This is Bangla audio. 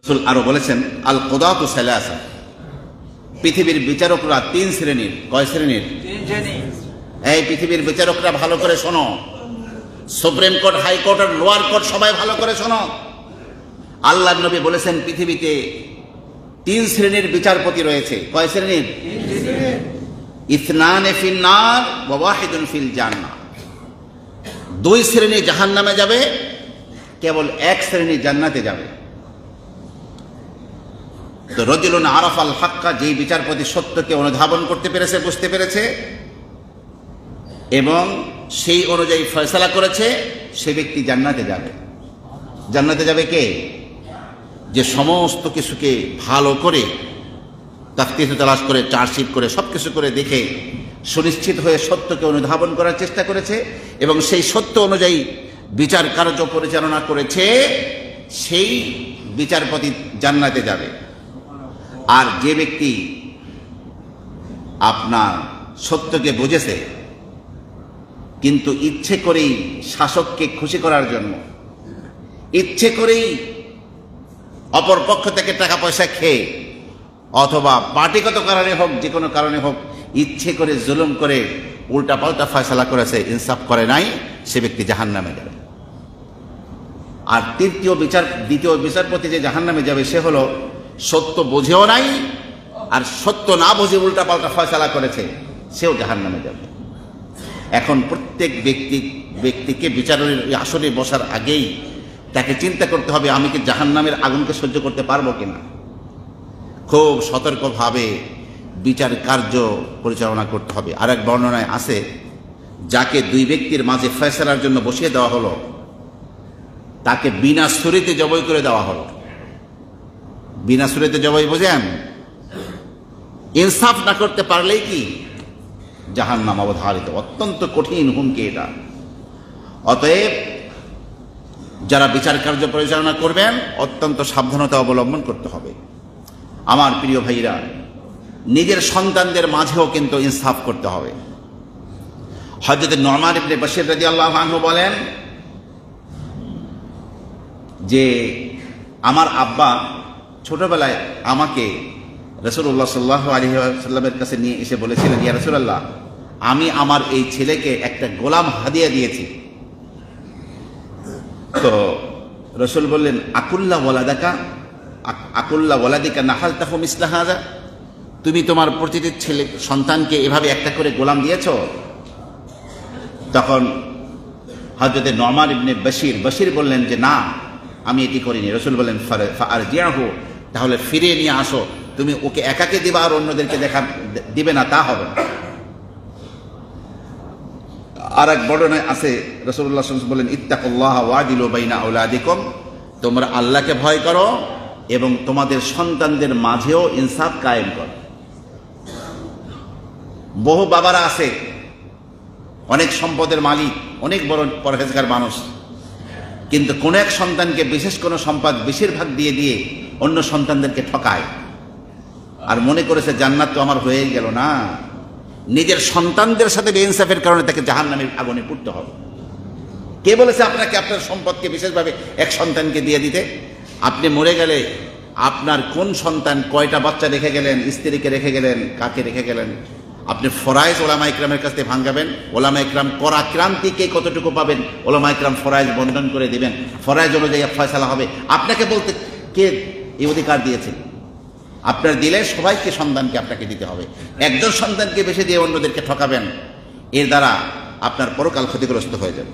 রাসূল আরো বলেছেন, আল কুদাতু সালাসা, পৃথিবীর বিচারকরা তিন শ্রেণীর। কয় শ্রেণীর? এই পৃথিবীর বিচারকরা ভালো করে শোনো, সুপ্রিম কোর্ট, হাইকোর্ট আর লোয়ার কোর্ট সবাই ভালো করে শোনো। আল্লাহর নবী বলেছেন পৃথিবীতে তিন শ্রেণীর বিচারপতি রয়েছে। কয় শ্রেণীর? ইসনানে ফিন নার ওয়া ওয়াহিদুন ফিল জান্নাহ। দুই শ্রেণী জাহান্নামে যাবে, কেবল এক শ্রেণী জান্নাতে যাবে। তো রজুলুন আরাফাল হাক্কা, যেই বিচারপতি সত্যকে অনুধাবন করতে পেরেছে, বুঝতে পেরেছে এবং সেই অনুযায়ী ফয়সালা করেছে, সে ব্যক্তি জান্নাতে যাবে। জান্নাতে যাবে কে? যে সমস্ত কিছুকে ভালো করে তাফতিশ তালাশ করে, চার্জশিট করে, সবকিছু করে দেখে সুনিশ্চিত হয়ে সত্যকে অনুধাবন করার চেষ্টা করেছে এবং সেই সত্য অনুযায়ী বিচার কার্য পরিচালনা করেছে, সেই বিচারপতি জান্নাতে যাবে। আর যে ব্যক্তি আপনার সত্যকে বুঝেছে কিন্তু ইচ্ছে করেই শাসককে খুশি করার জন্য, ইচ্ছে করেই অপর পক্ষ থেকে টাকা পয়সা খেয়ে অথবা পার্টিগত কারণে হোক, যে কোনো কারণে হোক, ইচ্ছে করে জুলুম করে উল্টা পাল্টা ফয়সালা করেছে, ইনসাফ করে নাই, সে ব্যক্তি জাহান্নামে যাবে। আর দ্বিতীয় বিচারপতি যে জাহান্নামে যাবে, সে হলো সত্য বোঝেও নাই আর সত্য না বুঝে উল্টা পাল্টা ফয়সালা করেছে, সেও জাহান্নামে যাবে। এখন প্রত্যেক ব্যক্তিকে বিচারের আসরে বসার আগেই তাকে চিন্তা করতে হবে, আমি কি জাহান্নামের আগুনকে সহ্য করতে পারবো কিনা। খুব সতর্কভাবে বিচার কার্য পরিচালনা করতে হবে। আর এক বর্ণনায় আছে, যাকে দুই ব্যক্তির মাঝে ফয়সালার জন্য বসিয়ে দেওয়া হলো, তাকে বিনা ছুরিতে জবাই করে দেওয়া হলো। বিনা ছুরিতে জবাই বোঝেন? ইনসাফ না করতে পারলেই কি জাহান্নাম অবধারিত। অত্যন্ত কঠিন হুমকি এটা। অতএব যারা বিচার কার্য পরিচালনা করবেন, অত্যন্ত সাবধানতা অবলম্বন করতে হবে। আমার প্রিয় ভাইরা, নিজের সন্তানদের মাঝেও কিন্তু ইনসাফ করতে হবে। হযরত নু'মান ইবনে বাশীর রাদিয়াল্লাহু আনহু বলেন যে আমার আব্বা ছোটবেলায় আমাকে রাসূলুল্লাহ সাল্লাল্লাহু আলাইহি ওয়াসাল্লামের কাছে নিয়ে এসে বলেছিলেন, ইয়া রাসূলুল্লাহ, আমি আমার এই ছেলেকে একটা গোলাম হাদিয়া দিয়েছি। তো রাসূল বললেন, আকুল্লা ওয়ালাদিকা নাহালতাহু মিসলা হাযা, তুমি তোমার প্রতিটি ছেলে সন্তানকে এভাবে একটা করে গোলাম দিয়েছ? তখন হযরত নু'মান ইবনে বাশীর বললেন যে না, আমি এটি করিনি। রাসূল বললেন, ফারজিআহু, তাহলে ফিরিয়ে নিয়ে আসো। তুমি ওকে একাকে দিবা আর অন্যদেরকে দিবে না, তা হবে না। আর এক বর্ণনায় আছে, রাসূলুল্লাহ সাল্লাল্লাহু আলাইহি ওয়াসাল্লাম বলেন, ইত্তাকুল্লাহ ওয়াদিলু বাইনা আওলাদিকুম, তোমরা আল্লাহকে ভয় করো এবং তোমাদের সন্তানদের মাঝেও ইনসাফ কায়েম করো। বহু বাবারা আছে, অনেক সম্পদের মালিক, অনেক বড় পরহেজগার মানুষ, কিন্তু কোন এক সন্তানকে বিশেষ কোনো সম্পদ বেশিরভাগ দিয়ে অন্য সন্তানদেরকে ঠকায় আর মনে করেছে জান্নাত তো আমার হয়ে গেল। না, নিজের সন্তানদের সাথে বেইনসাফের কারণে তাকে জাহান্নামের আগুনে পুড়তে হবে। কে বলেছে আপনাকে আপনার সম্পদকে বিশেষভাবে এক সন্তানকে দিয়ে দিতে? আপনি মরে গেলে আপনার কোন সন্তান, কয়টা বাচ্চা রেখে গেলেন, স্ত্রীকে রেখে গেলেন, কাকে রেখে গেলেন, আপনি ফরাইজ ওলামা ইকরামের কাছ থেকে ভাঙাবেন। ওলামা ইকরাম করা ক্রান্তি কে কতটুকু পাবেন, ওলামা ইকরাম ফরাইজ বন্টন করে দিবেন, ফরাইজ অনুযায়ী ফয়সালা হবে। আপনাকে বলতে কে এই অধিকার দিয়েছে? আপনার দিলে সবাইকে সন্তানকে আপনাকে দিতে হবে। একজন সন্তানকে বেশি দিয়ে অন্যদেরকে ঠকাবেন, এর দ্বারা আপনার পরকাল ক্ষতিগ্রস্ত হয়ে যাবে।